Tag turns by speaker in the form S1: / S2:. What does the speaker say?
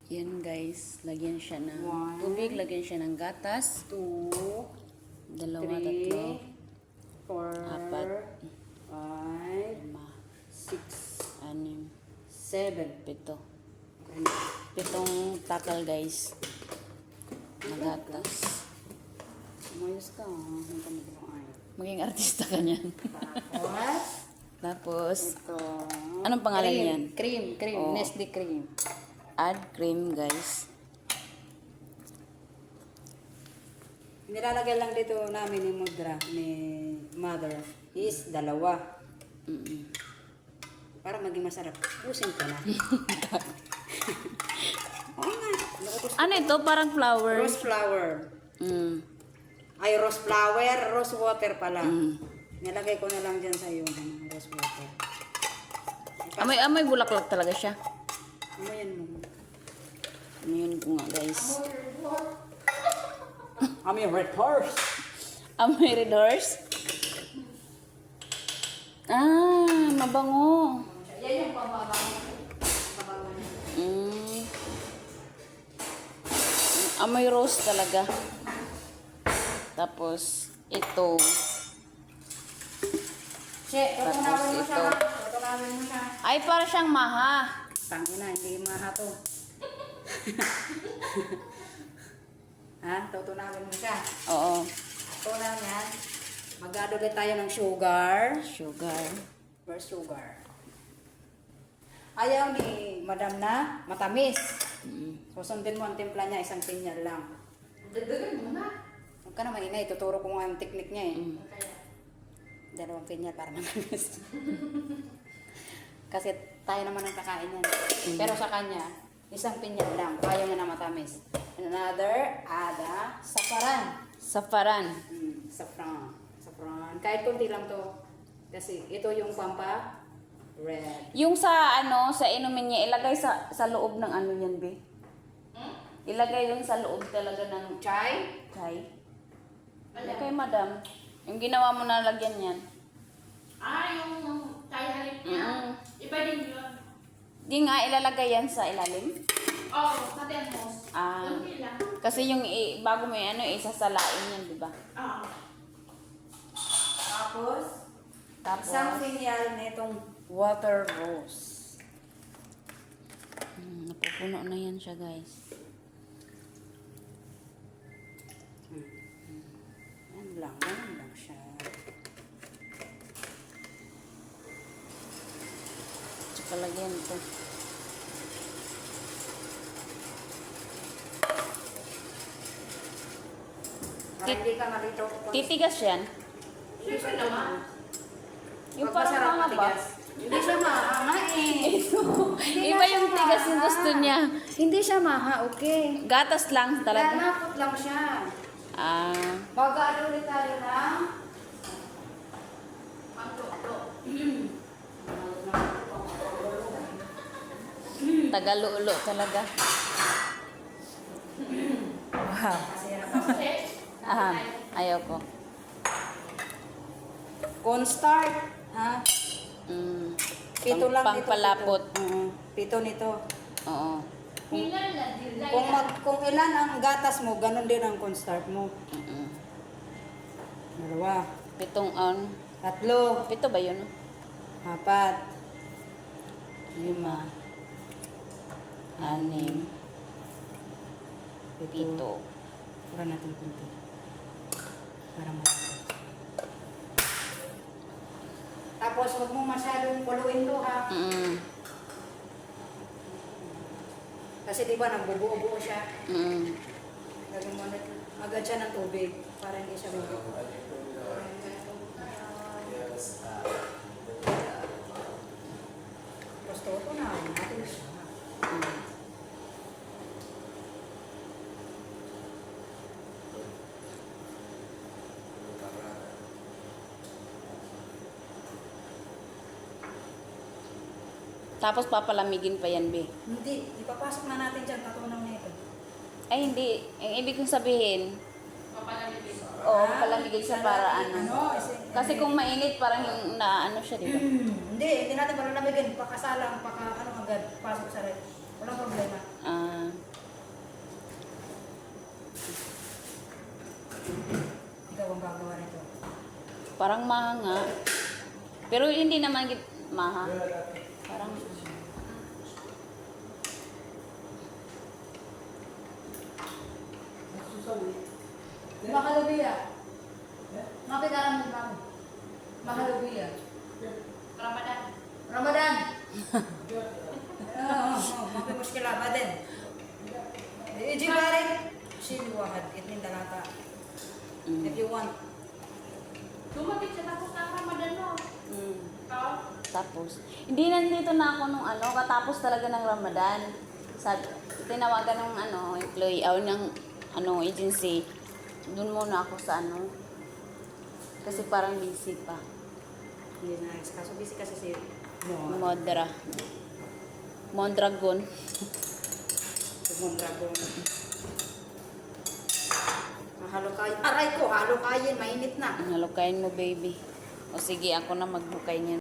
S1: Yan guys, lagyan siya ng
S2: One.
S1: tubig, lagyan siya ng gatas.
S2: 2,
S1: Dalawa,
S2: 3,
S1: tatlo,
S2: 4,
S1: apat,
S2: 5,
S1: lima,
S2: 6,
S1: anim,
S2: 7.
S1: pito. Pitong takal guys. Na gatas.
S2: Umayos ka. Hindi ka mag-ay.
S1: Maging artista ka niyan.
S2: Tapos,
S1: Tapos,
S2: ito.
S1: anong pangalan
S2: Cream.
S1: niyan?
S2: Cream.
S1: Oh.
S2: Nestle cream.
S1: Add cream guys.
S2: Nilalagay lang dito namin ni Mudra, ni Mother, is 2.
S1: Mm-mm.
S2: Para maging masarap. Pusin ko na. Oo nga.
S1: Ano ito? Parang flower.
S2: Rose flower.
S1: Mm.
S2: Ay, rose flower. Rose water pala.
S1: Mm.
S2: Nilagay ko na lang dyan sa iyo. Rose water.
S1: Amoy bulaklak talaga siya.
S2: Ano yan mo?
S1: Ano yun ko nga guys.
S2: Amoy red horse.
S1: Amoy red horse? Ah, mabango.
S2: Yan yung pambabango.
S1: Mm. Amoy rose talaga. Tapos, ito.
S2: Che,
S1: Tapos
S2: tutunawin mo siya.
S1: ito.
S2: Tutunawin mo siya.
S1: Ay, para siyang maha.
S2: Tangina, hindi maha to. Ha? Tutunawin mo siya.
S1: Oo.
S2: Tutunaw yan. Mag-add ulit tayo ng sugar.
S1: Sugar.
S2: Where's sugar? Ayaw ni Madam na matamis. Susundin mo ang timpla niya, isang pinyal lang.
S3: Dagdagan mo na.
S2: Huwag ka naman ina, ituturo ko nga yung technique niya eh.
S1: Mm.
S2: Dalawang pinyal para matamis. Kasi tayo naman ang kakain yan. Pero sa kanya, isang pinyal lang. Ayaw niya na matamis. Another, ada, safaran.
S1: Safaran.
S2: Saffron. Saffron. Kahit konti lang to. Kasi ito yung pampa red.
S1: Yung sa ano, sa inumin niya, ilagay sa loob ng ano yan, be? Ilagay yun sa loob talaga ng
S2: Chai.
S1: chai. Okay, madam. Yung ginawa mo na lagyan yan.
S3: Yung tayo halip niya.
S1: Mm.
S3: Iba din yun.
S1: Di nga, ilalagay yan sa ilalim.
S3: Oo, sa thermos.
S1: Ah.
S3: Kunti lang.
S1: Kasi yung bago mo yung ano, isasalain yan, di ba?
S3: Oo.
S2: Tapos,
S1: Tapos,
S2: isang pinyal nitong water rose.
S1: napupuno na yan siya, guys.
S2: Yan lang siya.
S1: Tsaka lagyan ito.
S2: Para hindi ka malito.
S1: Titigas yan.
S3: Siyempre naman.
S1: Yung
S2: Pag
S1: parang
S2: masarap
S1: mga ba?
S2: matigas. Hindi siya maha eh.
S1: Iba yung tigas yung gusto niya.
S2: Hindi siya maha, okay.
S1: Gatas lang talaga.
S2: Lalapot lang siya.
S1: Ah,
S2: Mag-ano ulit tayo ng
S3: Pangluto.
S1: tagalulo talaga. Wow.
S3: Kasi,
S1: Ah, ayaw ko.
S2: cornstarch, ha?
S1: Mm.
S2: Pito lang nito.
S1: Pangpalapot.
S2: Pito nito.
S1: Oo.
S3: ilan lang din.
S2: Kung ilan ang gatas mo, ganun din ang cornstarch mo.
S1: Mm-mm.
S2: 2,
S1: Pitong on.
S2: 3,
S1: Pito ba yun?
S2: 4,
S1: 5, 6,
S2: 7,
S1: pito.
S2: Pura natin kunti. Para malapot. Tapos, huwag mo masyadong kuluin to, ha?
S1: Mm.
S2: Kasi di ba, nagbubuo-buo siya.
S1: Mm.
S2: Lagyan mo na agad siya ng tubig para hindi siya bubuo. Tapos toto na, natin siya.
S1: Tapos papalamigin pa yan, be.
S2: Hindi, ipapasok na natin dyan, katunaw na ito.
S1: Ay, hindi. Ang ibig kong sabihin,
S3: Papalamigin.
S1: oo, palamigin siya para ano. Kasi
S2: hindi.
S1: kung mainit, parang yung naano siya, di ba?
S2: Hindi natin palalamigan, pakasalang, ano agad, pasok sa red. Walang problema.
S1: Ah, Parang maha nga. Pero hindi naman maha. Parang
S2: Makalubiya. Makikaram mo kami. Makalubiya.
S3: Ramadan.
S2: Ramadan. Mafi mushkila بعدين يجي بارد شيل واحد اثنين ثلاثة if you want.
S3: Dumating siya tapos ng Ramadan mo.
S1: mm.
S3: Ikaw?
S1: Tapos, hindi nandito na ako nung katapos talaga ng Ramadan. Sabi, tinawagan ng employee, ng agency. Doon muna ako sa kasi parang busy pa.
S2: Hindi na kaso busy kasi si
S1: Mondragon.
S2: Mondragon. Halo kayo. Aray ko, halo kayo. Mainit na.
S1: Halukayin mo, baby. O sige, ako na magbukay niyan.